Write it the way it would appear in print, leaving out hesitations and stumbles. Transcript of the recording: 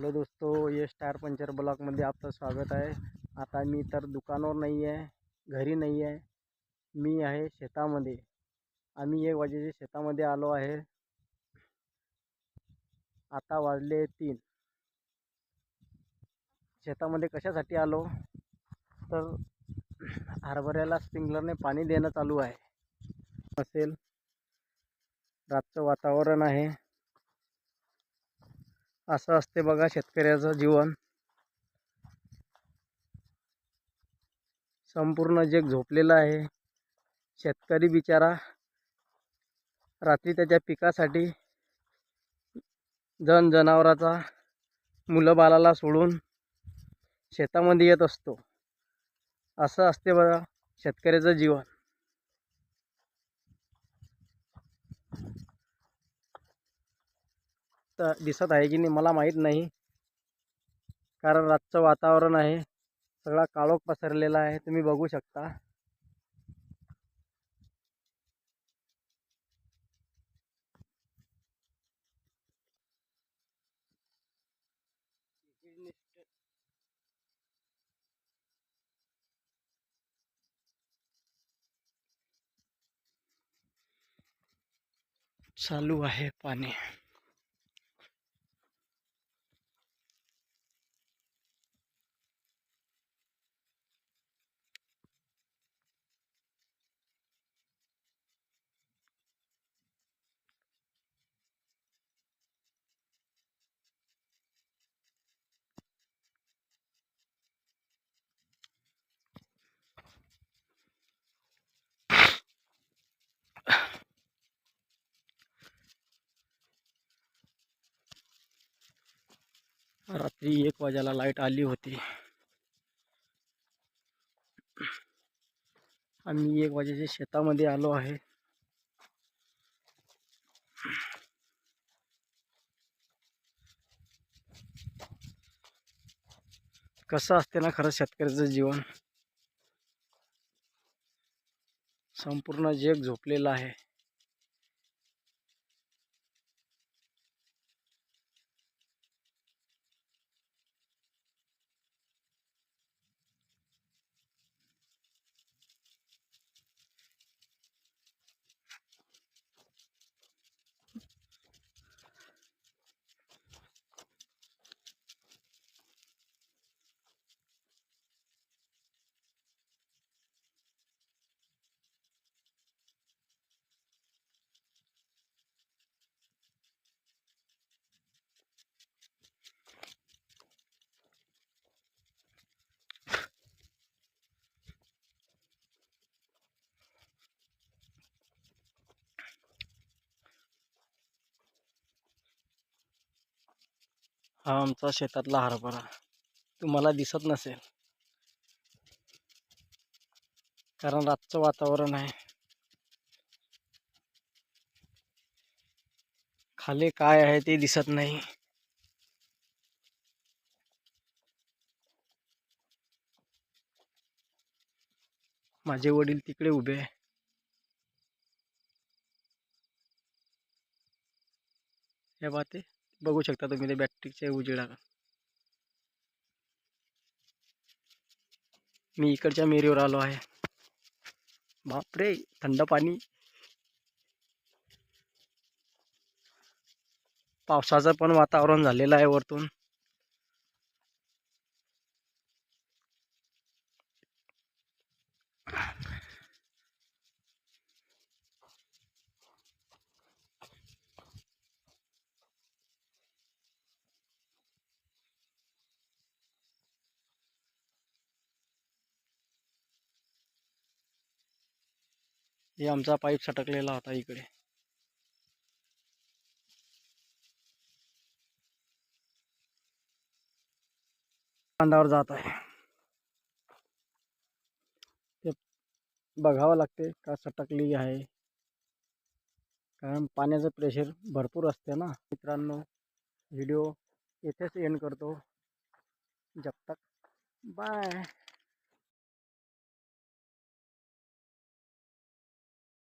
Hello दोस्तों, ये star puncture ब्लॉगमध्ये आपलं स्वागत आहे। आता मी तर दुकानावर नाही आहे, घरी नाही आहे, मी आहे शेतामध्ये। आम्ही 1 वाजेच्या शेतामध्ये आलो आहे। आता वाजले 3। शेतामध्ये कशासाठी आलो तर हरभऱ्याला स्प्रिंकलरने पाणी देणं चालू आहे। असेल रातचं वातावरण आहे। असं असते बघा शेतकऱ्याचं जीवन। संपूर्ण जग झोपलेलं आहे। शेतकरी बिचारा रात्री त्याच्या पिकासाठी जनावराचा मुलं बाळाला सोडून शेतामध्ये येत असतो। असं असते बघा शेतकऱ्याचं जीवन। तर दिसत आहे की नाही मला माहीत नाही, कारण रातचं वातावरण आहे, सगळा काळोख पसरलेला आहे, तुम्ही बघू शकता। चालू आहे पाणी। रात्री 1 वाजायला लाईट आली होती। आम्ही 1 वाजेच्या शेतामध्ये आलो आहे। कसं असते ना खरं शेतकऱ्याचं जीवन। संपूर्ण जग झोपलेलं आहे। हा आमचा शेतातला हरभरा तुम्हाला दिसत नसेल, कारण रातचं वातावरण आहे। खाली काय आहे ते दिसत नाही। माझे वडील तिकडे उभे आहे। हे बाते बघू शकता तुम्ही ते बॅटरीच्या उजेडात। मी इकडच्या मेरीवर आलो आहे। बापरे, थंड पाणी। पावसाचं पण वातावरण झालेलं आहे वरतून। हे आमचा पाईप सटकलेला होता इकडे। अंडावर जात आहे ते बघावं लागते का सटकली आहे, कारण पाण्याचं प्रेशर भरपूर असते ना। मित्रांनो, व्हिडिओ इथेच एंड करतो। जब तक बाय।